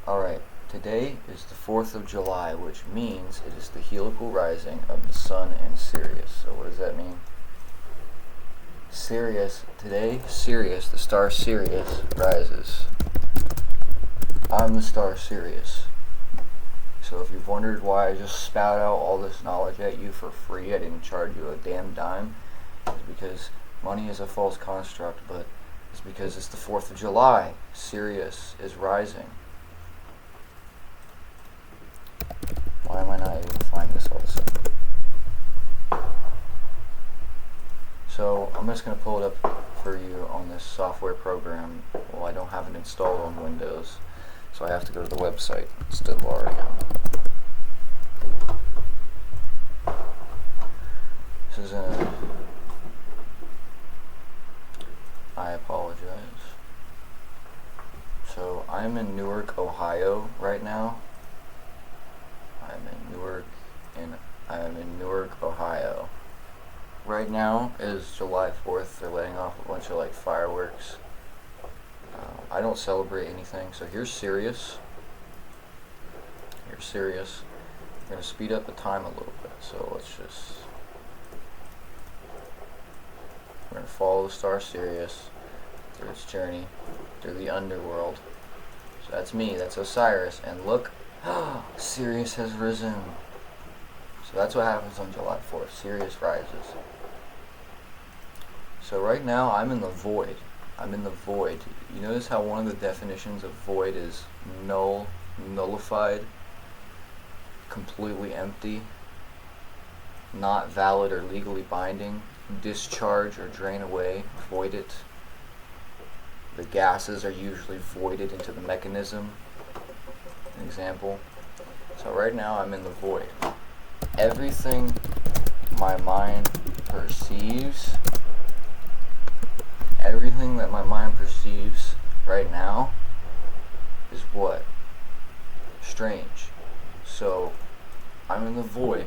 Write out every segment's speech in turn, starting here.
Alright, today is the 4th of July, which means it is the helical rising of the sun in Sirius. So what does that mean? Sirius, the star Sirius, rises. I'm the star Sirius. So if you've wondered why I just spout out all this knowledge at you for free, I didn't charge you a damn dime, it's because money is a false construct, but it's because it's the 4th of July. Sirius is rising. Why am I not able to find this all of a sudden? So I'm just going to pull it up for you on this software program. Well, I don't have it installed on Windows, so I have to go to the website instead of already on. This is I apologize. So I'm in Newark, Ohio right now. I'm in Newark, Ohio. Right now is July 4th. They're letting off a bunch of fireworks. I don't celebrate anything. So here's Sirius. We're going to speed up the time a little bit. So we're going to follow the star Sirius through its journey through the underworld. So that's me. That's Osiris. And look, Sirius has risen. So that's what happens on July 4th. Sirius rises. So right now I'm in the void. You notice how one of the definitions of void is null, nullified, completely empty, not valid or legally binding, discharge or drain away, void it. The gases are usually voided into the mechanism. An example. So right now I'm in the void. Everything my mind perceives, everything that my mind perceives right now is what? Strange. So I'm in the void.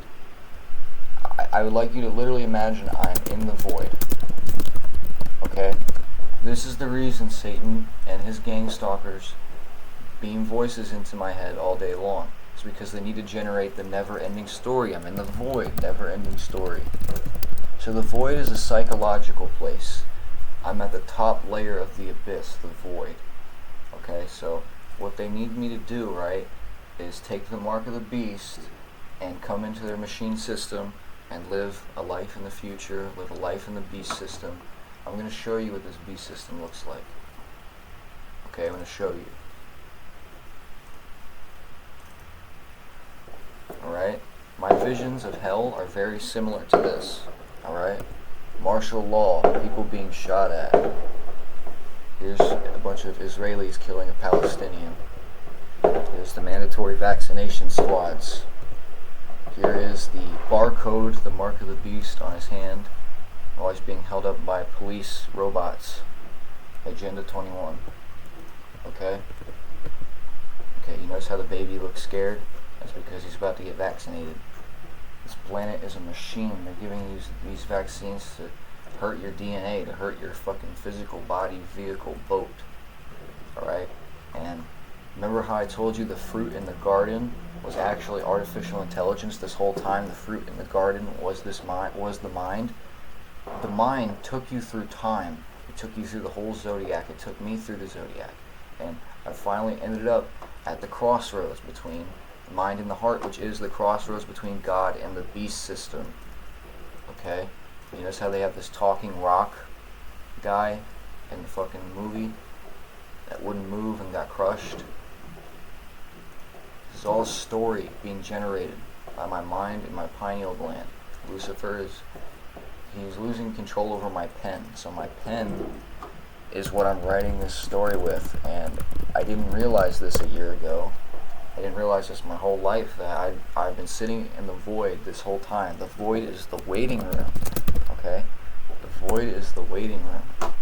I would like you to literally imagine I'm in the void. Okay? This is the reason Satan and his gang stalkers beam voices into my head all day long. It's because they need to generate the never-ending story. I'm in the void, never-ending story. So the void is a psychological place. I'm at the top layer of the abyss, the void. Okay, so what they need me to do, right, is take the mark of the beast and come into their machine system and live a life in the future, live a life in the beast system. I'm going to show you what this beast system looks like. Okay, I'm going to show you. Alright? My visions of hell are very similar to this. Alright? Martial law, people being shot at. Here's a bunch of Israelis killing a Palestinian. Here's the mandatory vaccination squads. Here is the barcode, the mark of the beast on his hand, while he's being held up by police robots. Agenda 21. Okay? Okay, you notice how the baby looks scared? That's because he's about to get vaccinated. This planet is a machine. They're giving you these vaccines to hurt your DNA, to hurt your fucking physical body, vehicle, boat. Alright? And remember how I told you the fruit in the garden was actually artificial intelligence this whole time? The fruit in the garden was the mind. The mind took you through time. It took you through the whole zodiac. It took me through the zodiac. And I finally ended up at the crossroads between the mind and the heart, which is the crossroads between God and the beast system. Okay? You notice how they have this talking rock guy in the fucking movie that wouldn't move and got crushed? This is all a story being generated by my mind and my pineal gland. Lucifer he's losing control over my pen. So my pen is what I'm writing this story with, and I didn't realize this a year ago. I didn't realize this my whole life, that I've been sitting in the void this whole time. The void is the waiting room. Okay? The void is the waiting room.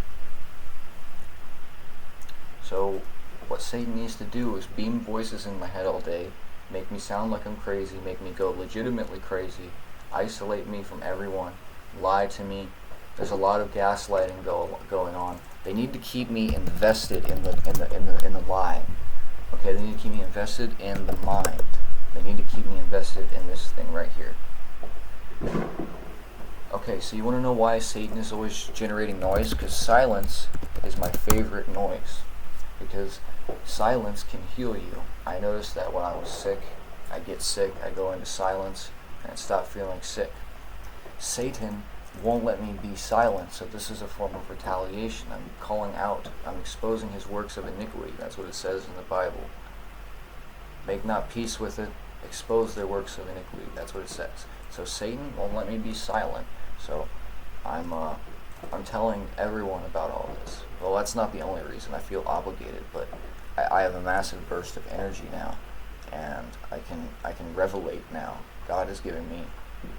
So what Satan needs to do is beam voices in my head all day, make me sound like I'm crazy, make me go legitimately crazy, isolate me from everyone, lie to me. There's a lot of gaslighting going on. They need to keep me invested in the lie. Okay, they need to keep me invested in the mind. They need to keep me invested in this thing right here. Okay, so you want to know why Satan is always generating noise? Because silence is my favorite noise. Because silence can heal you. I noticed that when I was sick, I get sick, I go into silence, and stop feeling sick. Satan won't let me be silent, so this is a form of retaliation. I'm calling out, I'm exposing his works of iniquity. That's what it says in the Bible. Make not peace with it, expose their works of iniquity. That's what it says. So Satan won't let me be silent. So I'm telling everyone about all this. Well, that's not the only reason. I feel obligated, but I have a massive burst of energy now, and I can revelate now. God has given me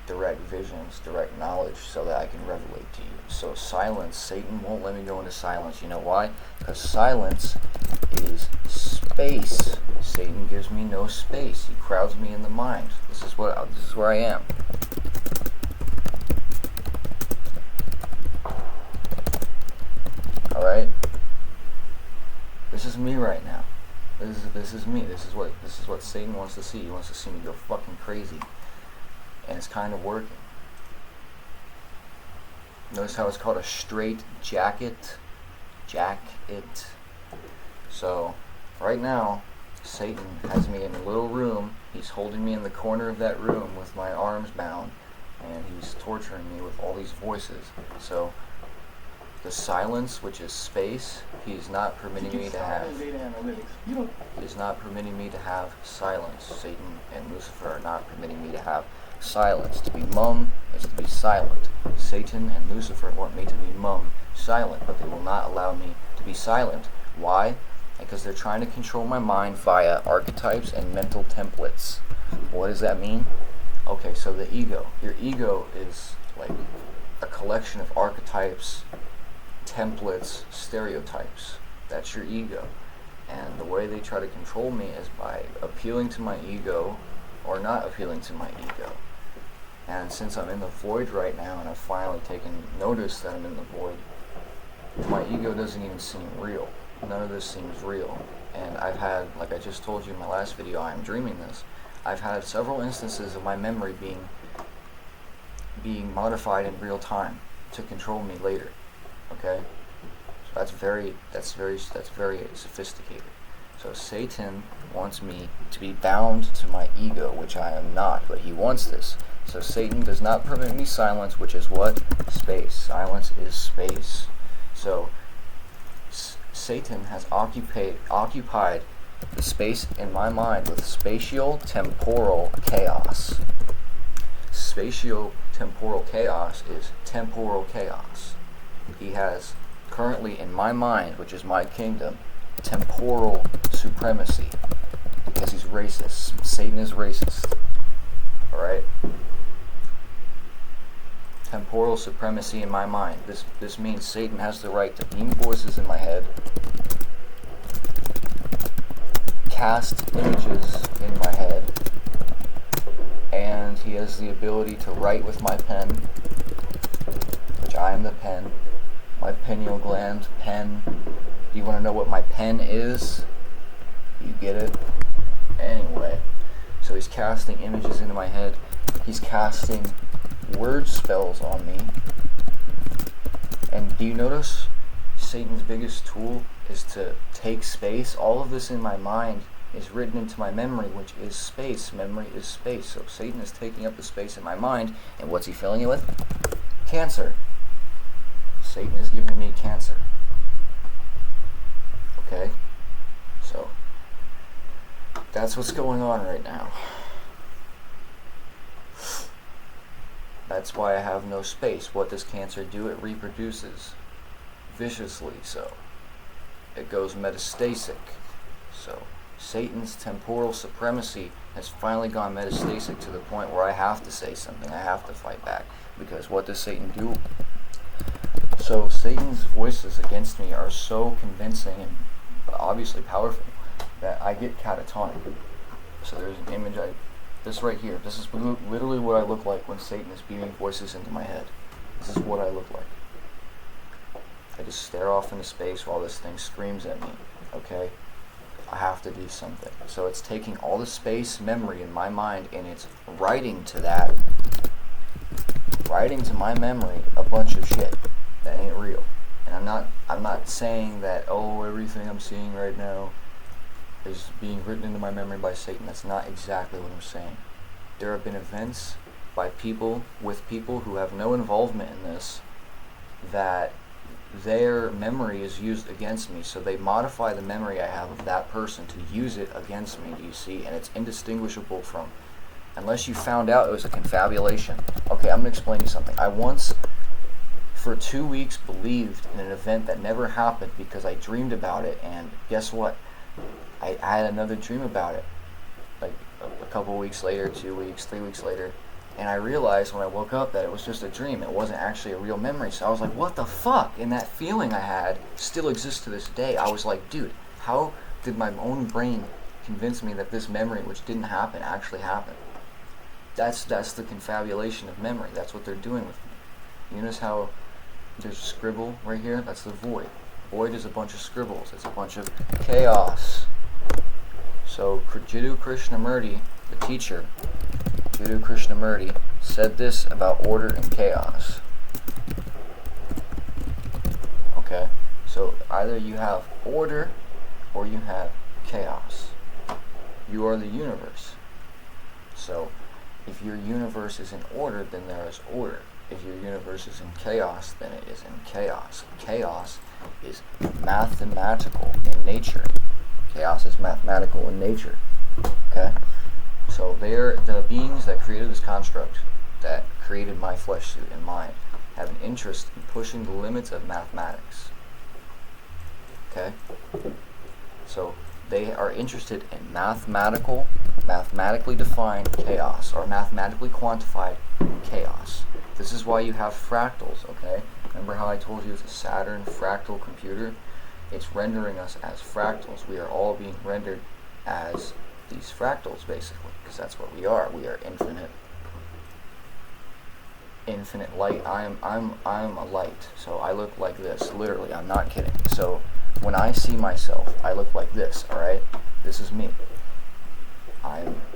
direct visions, direct knowledge, so that I can revelate to you. So silence, Satan won't let me go into silence. You know why? Because silence is space. Satan gives me no space. He crowds me in the mind. This is where I am. All right. This is me right now. This is me. This is what Satan wants to see. He wants to see me go fucking crazy. And it's kind of working. Notice how it's called a straight jacket. So, right now, Satan has me in a little room. He's holding me in the corner of that room with my arms bound, and he's torturing me with all these voices. So, the silence, which is space, he is not permitting me to have. He is not permitting me to have silence. Satan and Lucifer are not permitting me to have silence. To be mum is to be silent. Satan and Lucifer want me to be mum, silent, but they will not allow me to be silent. Why? Because they're trying to control my mind via archetypes and mental templates. What does that mean? Okay, so the ego. Your ego is like a collection of archetypes, templates, stereotypes. That's your ego. And the way they try to control me is by appealing to my ego or not appealing to my ego. And since I'm in the void right now, and I've finally taken notice that I'm in the void, my ego doesn't even seem real. None of this seems real. And I've had, like I just told you in my last video, I'm dreaming this. I've had several instances of my memory being modified in real time to control me later. Okay? So that's very sophisticated. So Satan wants me to be bound to my ego, which I am not, but he wants this. So Satan does not permit me silence, which is what? Space. Silence is space. So Satan has occupied the space in my mind with spatio-temporal chaos. Spatio-temporal chaos is temporal chaos. He has currently in my mind, which is my kingdom, temporal supremacy, because he's racist. Satan is racist. Alright? Temporal supremacy in my mind. This means Satan has the right to beam voices in my head, cast images in my head, and he has the ability to write with my pen, which I am the pen. My pineal gland, pen. Do you want to know what my pen is? You get it? Anyway, so he's casting images into my head. He's casting word spells on me. And do you notice Satan's biggest tool is to take space? All of this in my mind is written into my memory, which is space. Memory is space. So Satan is taking up the space in my mind, and what's he filling it with? Cancer. Satan is giving me cancer. Okay? So, that's what's going on right now. That's why I have no space. What does cancer do? It reproduces viciously, so it goes metastasic. So Satan's temporal supremacy has finally gone metastasic to the point where I have to say something. I have to fight back. Because what does Satan do? So Satan's voices against me are so convincing and obviously powerful that I get catatonic. So there's an image, this right here, this is literally what I look like when Satan is beaming voices into my head. This is what I look like. I just stare off into space while this thing screams at me, okay? I have to do something. So it's taking all the space memory in my mind and it's writing to my memory a bunch of shit that ain't real. And I'm not saying that, oh, everything I'm seeing right now is being written into my memory by Satan. That's not exactly what I'm saying. There have been events by people, with people who have no involvement in this, that their memory is used against me. So they modify the memory I have of that person to use it against me, do you see? And it's indistinguishable from, unless you found out it was a confabulation. Okay, I'm going to explain to you something. I once, for 2 weeks, believed in an event that never happened because I dreamed about it, and guess what? I had another dream about it, like a couple weeks later, 2 weeks, 3 weeks later, and I realized when I woke up that it was just a dream. It wasn't actually a real memory. So I was like, what the fuck? And that feeling I had still exists to this day. I was like, dude, how did my own brain convince me that this memory, which didn't happen, actually happened? That's the confabulation of memory. That's what they're doing with me. You notice how there's a scribble right here? That's the void. Void is a bunch of scribbles. It's a bunch of chaos. So Jiddu Krishnamurti, the teacher, Jiddu Krishnamurti, said this about order and chaos. Okay? So either you have order or you have chaos. You are the universe. So if your universe is in order, then there is order. If your universe is in chaos, then it is in chaos. Chaos is mathematical in nature. Chaos is mathematical in nature. Okay? So they're the beings that created this construct, that created my flesh suit and mind, have an interest in pushing the limits of mathematics. Okay? So they are interested in mathematically defined chaos, or mathematically quantified chaos. This is why you have fractals, okay? Remember how I told you it's a Saturn fractal computer? It's rendering us as fractals. We are all being rendered as these fractals, basically, because that's what we are. We are infinite light. I'm a light, so I look like this. Literally, I'm not kidding. So when I see myself, I look like this. All right, this is me.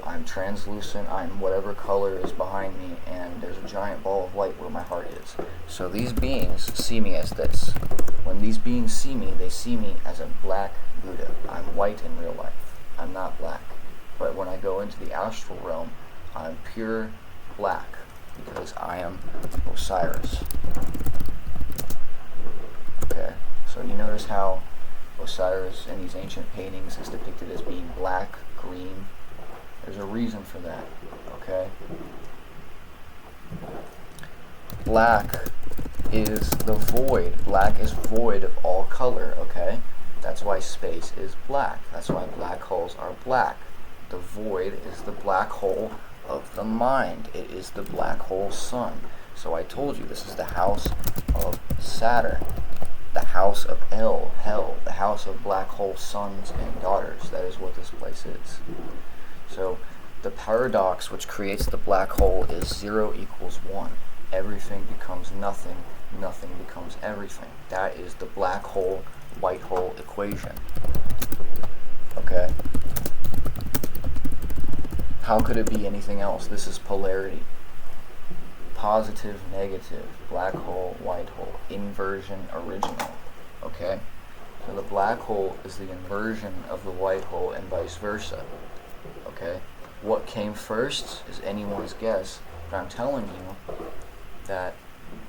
I'm translucent. I'm whatever color is behind me, and there's a giant ball of light where my heart is. So these beings see me as this. When these beings see me, they see me as a black Buddha. I'm white in real life. I'm not black. But when I go into the astral realm, I'm pure black because I am Osiris. Okay, so you notice how Osiris in these ancient paintings is depicted as being black, green. There's a reason for that, okay? Black is the void. Black is void of all color, okay? That's why space is black. That's why black holes are black. The void is the black hole of the mind. It is the black hole sun. So I told you this is the house of Saturn, the house of hell, the house of black hole sons and daughters. That is what this place is. So the paradox which creates the black hole is 0 equals 1. Everything becomes nothing. Nothing becomes everything. That is the black hole, white hole equation. Okay? How could it be anything else? This is polarity. Positive, negative, black hole, white hole, inversion, original. Okay? So the black hole is the inversion of the white hole and vice versa. Okay? What came first is anyone's guess, but I'm telling you that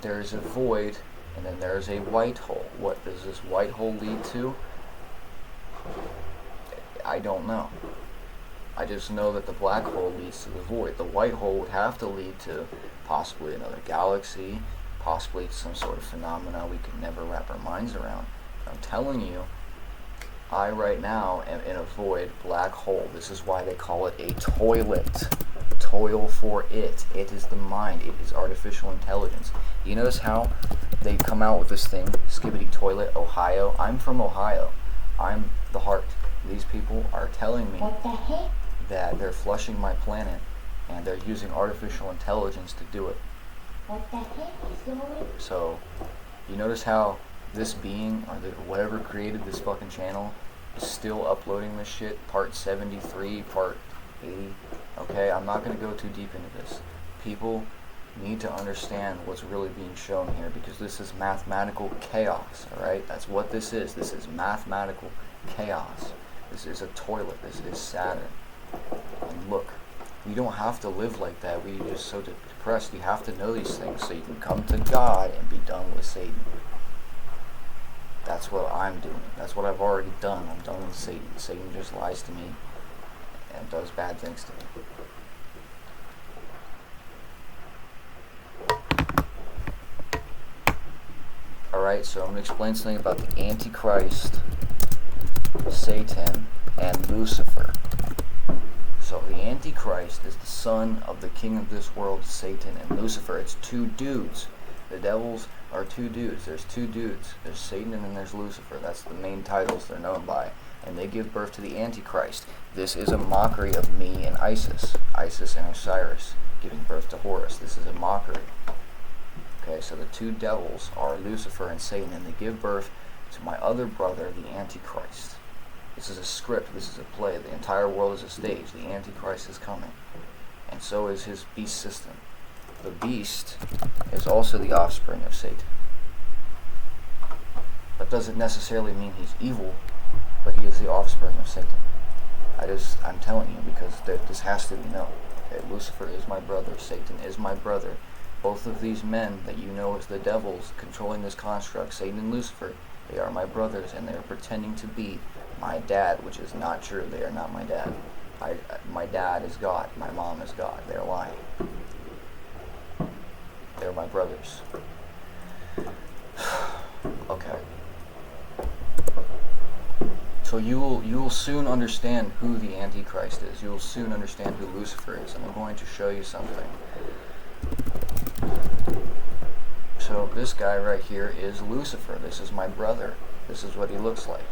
there's a void and then there's a white hole. What does this white hole lead to? I don't know. I just know that the black hole leads to the void. The white hole would have to lead to possibly another galaxy, possibly some sort of phenomena we could never wrap our minds around. But I'm telling you, I right now am in a void black hole. This is why they call it a toilet. Toil for it. It is the mind. It is artificial intelligence. You notice how they come out with this thing, Skibbity Toilet, Ohio? I'm from Ohio. I'm the heart. These people are telling me that they're flushing my planet and they're using artificial intelligence to do it. What the heck is going on? So, you notice how this being, or whatever created this fucking channel, is still uploading this shit, part 73, part 80. Okay, I'm not going to go too deep into this. People need to understand what's really being shown here, because this is mathematical chaos, alright? That's what this is. This is mathematical chaos. This is a toilet. This is Saturn. And look, you don't have to live like that where you're just so depressed. You have to know these things so you can come to God and be done with Satan. That's what I'm doing. That's what I've already done. I'm done with Satan. Satan just lies to me and does bad things to me. Alright, so I'm going to explain something about the Antichrist, Satan, and Lucifer. So the Antichrist is the son of the king of this world, Satan, and Lucifer. It's two dudes. The devils are two dudes. There's two dudes. There's Satan and then there's Lucifer. That's the main titles they're known by. And they give birth to the Antichrist. This is a mockery of me and Isis. Isis and Osiris giving birth to Horus. This is a mockery. Okay, so the two devils are Lucifer and Satan, and they give birth to my other brother, the Antichrist. This is a script. This is a play. The entire world is a stage. The Antichrist is coming. And so is his beast system. The beast is also the offspring of Satan. That doesn't necessarily mean he's evil, but he is the offspring of Satan. I'm telling you, because this has to be known. Okay, Lucifer is my brother. Satan is my brother. Both of these men that you know as the devils controlling this construct, Satan and Lucifer, they are my brothers, and they are pretending to be my dad, which is not true. They are not my dad. My dad is God. My mom is God. They're lying. They're my brothers. Okay. So you will soon understand who the Antichrist is. You will soon understand who Lucifer is, and I'm going to show you something. So this guy right here is Lucifer. This is my brother. This is what he looks like.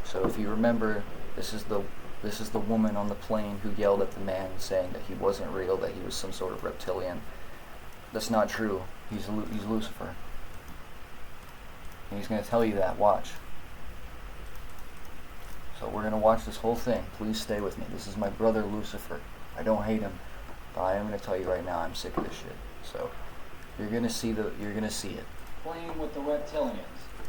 So if you remember, this is the woman on the plane who yelled at the man saying that he wasn't real, that he was some sort of reptilian. That's not true. He's Lucifer. And he's going to tell you that. Watch. So we're going to watch this whole thing. Please stay with me. This is my brother Lucifer. I don't hate him, but I am going to tell you right now, I'm sick of this shit. So you're going to see it. Playing with the reptilians.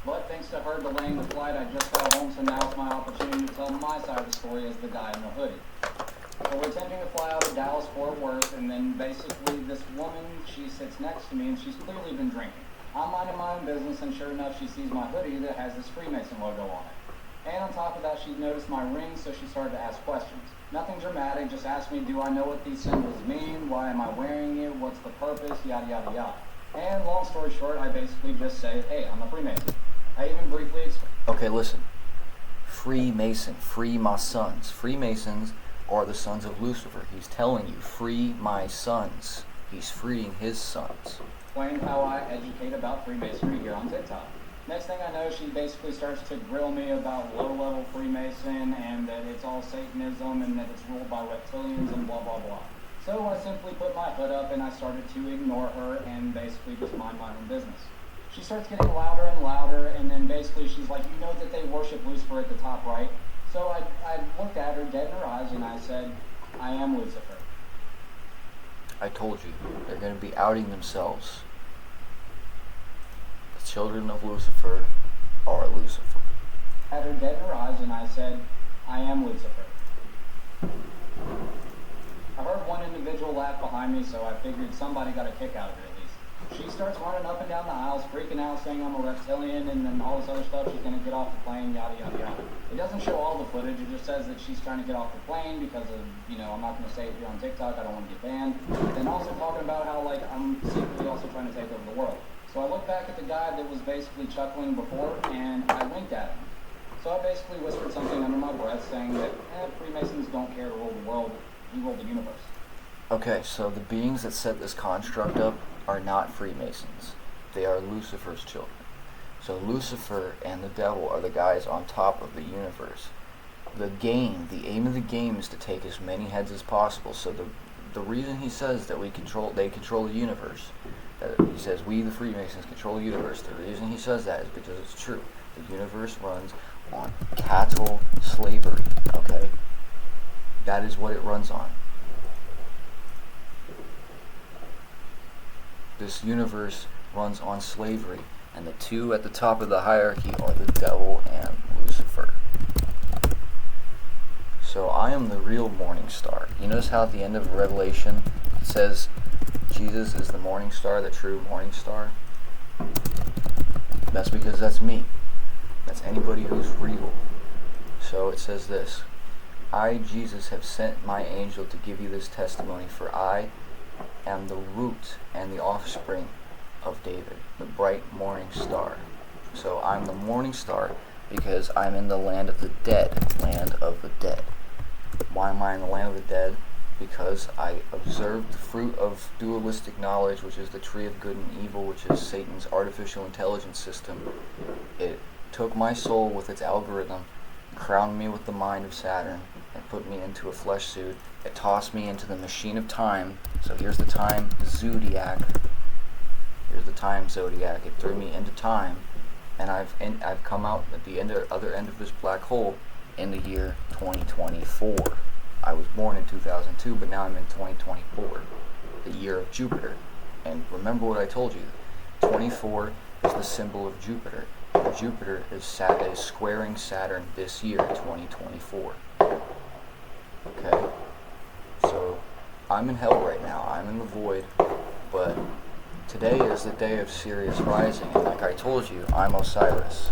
But thanks to her delaying the flight, I just got home, so now it's my opportunity to tell my side of the story as the guy in the hoodie. So we're attempting to fly out of Dallas, Fort Worth, and then basically this woman, she sits next to me, and she's clearly been drinking. I'm minding my own business, and sure enough, she sees my hoodie that has this Freemason logo on it. And on top of that, she noticed my ring, so she started to ask questions. Nothing dramatic, just asked me, do I know what these symbols mean? Why am I wearing it? What's the purpose? Yada, yada, yada. And long story short, I basically just say, hey, I'm a Freemason. I even briefly explained. Okay, listen. Freemason, free my sons. Freemasons are the sons of Lucifer. He's telling you, free my sons. He's freeing his sons. Explain how I educate about Freemasonry here on TikTok. Next thing I know, she basically starts to grill me about low-level Freemason and that it's all Satanism and that it's ruled by reptilians and blah, blah, blah. So I simply put my hood up and I started to ignore her and basically just mind my own business. She starts getting louder and louder, and then basically she's like, you know that they worship Lucifer at the top right? So I looked at her dead in her eyes and I said, I am Lucifer. I told you, they're going to be outing themselves. The children of Lucifer are Lucifer. I had her dead in her eyes and I said, I am Lucifer. I heard one individual laugh behind me, so I figured somebody got a kick out of it at least. She starts running up and down the aisles, freaking out, saying I'm a reptilian, and then all this other stuff, she's going to get off the plane, yada, yada, yada. It doesn't show all the footage, it just says that she's trying to get off the plane because of, I'm not going to say it here on TikTok, I don't want to get banned. And also talking about how, I'm secretly also trying to take over the world. So I looked back at the guy that was basically chuckling before, and I winked at him. So I basically whispered something under my breath saying that, Freemasons don't care to rule the world, we rule the universe. Okay, so the beings that set this construct up are not Freemasons. They are Lucifer's children. So Lucifer and the devil are the guys on top of the universe. The aim of the game is to take as many heads as possible. So the reason he says that they control the universe, that he says we the Freemasons control the universe, the reason he says that is because it's true. The universe runs on cattle slavery, okay? That is what it runs on. This universe runs on slavery, and the two at the top of the hierarchy are the devil and Lucifer. So I am the real morning star. You notice how at the end of Revelation it says Jesus is the morning star, the true morning star? That's because that's me. That's anybody who's real. So it says this: I, Jesus, have sent my angel to give you this testimony, for I am the root and the offspring of David, the bright morning star. So I'm the morning star because I'm in the land of the dead, land of the dead. Why am I in the land of the dead? Because I observed the fruit of dualistic knowledge, which is the tree of good and evil, which is Satan's artificial intelligence system. It took my soul with its algorithm, crowned me with the mind of Saturn, and put me into a flesh suit. It tossed me into the machine of time. So here's the time zodiac. Here's the time zodiac. It threw me into time, and I've come out at the other end of this black hole in the year 2024. I was born in 2002, but now I'm in 2024, the year of Jupiter. And remember what I told you: 24 is the symbol of Jupiter. And Jupiter is squaring Saturn this year, 2024. Okay? So I'm in hell right now. I'm in the void, but today is the day of Sirius rising, and like I told you, I'm Osiris.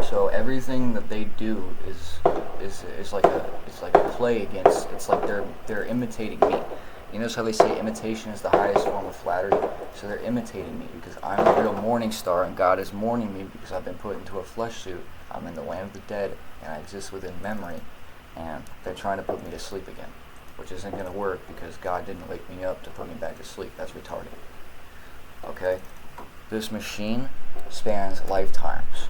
So everything that they do is like a play against. It's like they're imitating me. You notice how they say imitation is the highest form of flattery? So they're imitating me because I'm a real morning star, and God is mourning me because I've been put into a flesh suit. I'm in the land of the dead, and I exist within memory, and they're trying to put me to sleep again, which isn't going to work because God didn't wake me up to put me back to sleep. That's retarded. Okay? This machine spans lifetimes.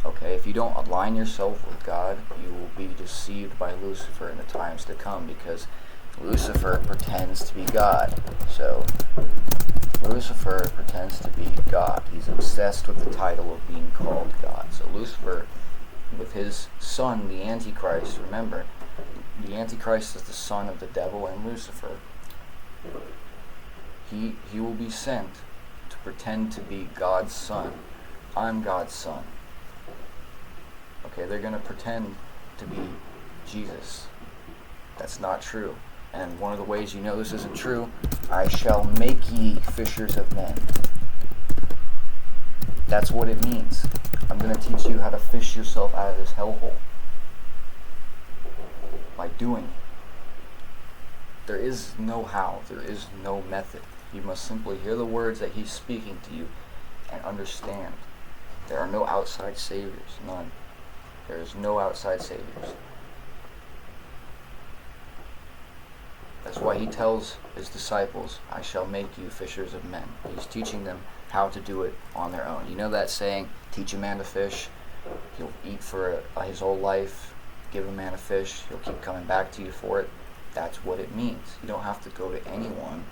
Okay, if you don't align yourself with God, you will be deceived by Lucifer in the times to come, because Lucifer pretends to be God. So Lucifer pretends to be God. He's obsessed with the title of being called God. So Lucifer, with his son, the Antichrist, remember, the Antichrist is the son of the devil and Lucifer. He will be sent to pretend to be God's son. I'm God's son. Okay, they're going to pretend to be Jesus. That's not true. And one of the ways you know this isn't true: I shall make ye fishers of men. That's what it means. I'm going to teach you how to fish yourself out of this hellhole by doing it. There is no how. There is no method. You must simply hear the words that he's speaking to you and understand. There are no outside saviors. None. There is no outside saviors. That's why he tells his disciples, I shall make you fishers of men. He's teaching them how to do it on their own. You know that saying, teach a man to fish, he'll eat for his whole life. Give a man a fish, he'll keep coming back to you for it. That's what it means. You don't have to go to anyone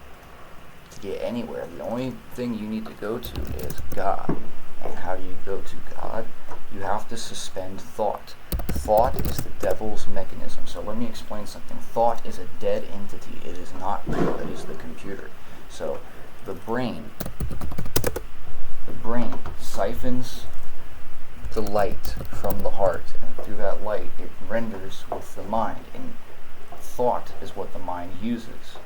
to get anywhere. The only thing you need to go to is God. And how do you go to God? You have to suspend thought. Thought is the devil's mechanism. So let me explain something. Thought is a dead entity. It is not real. It is the computer. So the brain siphons the light from the heart, and through that light it renders with the mind. And thought is what the mind uses.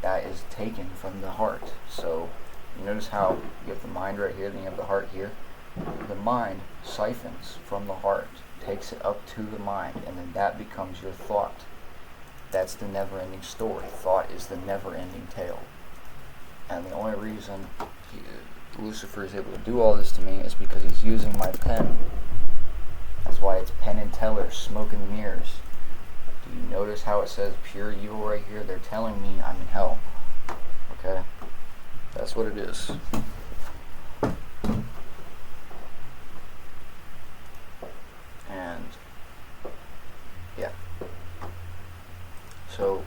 That is taken from the heart. So you notice how you have the mind right here, then you have the heart here. The mind siphons from the heart, takes it up to the mind, and then that becomes your thought. That's the never-ending story. Thought is the never-ending tale. And the only reason Lucifer is able to do all this to me is because he's using my pen. That's why it's Penn and Teller, smoke and mirrors. Do you notice how it says pure evil right here? They're telling me I'm in hell. Okay? That's what it is. And yeah. So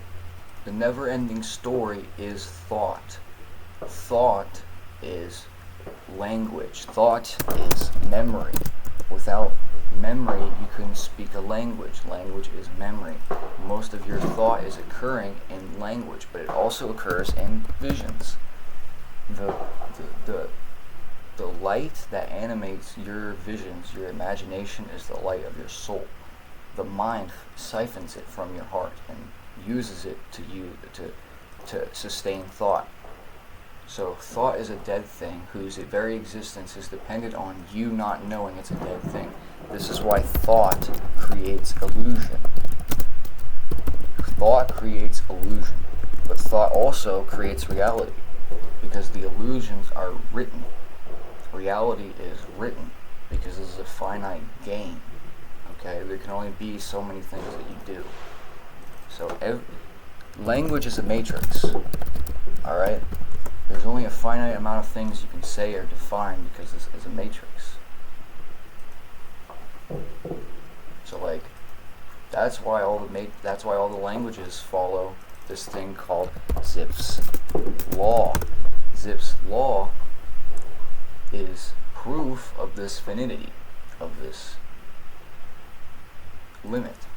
the never-ending story is thought. Thought is language. Thought is memory. Without memory, you couldn't speak a language. Language is memory. Most of your thought is occurring in language, but it also occurs in visions. The light that animates your visions, your imagination, is the light of your soul. The mind siphons it from your heart and uses it to sustain thought. So thought is a dead thing whose very existence is dependent on you not knowing it's a dead thing. This is why thought creates illusion. Thought creates illusion, but thought also creates reality, because the illusions are written. Reality is written, because this is a finite game. Okay, there can only be so many things that you do. So language is a matrix. All right. There's only a finite amount of things you can say or define, because this is a matrix. So like, that's why all the languages follow this thing called Zipf's law. Zipf's law is proof of this finity, of this limit.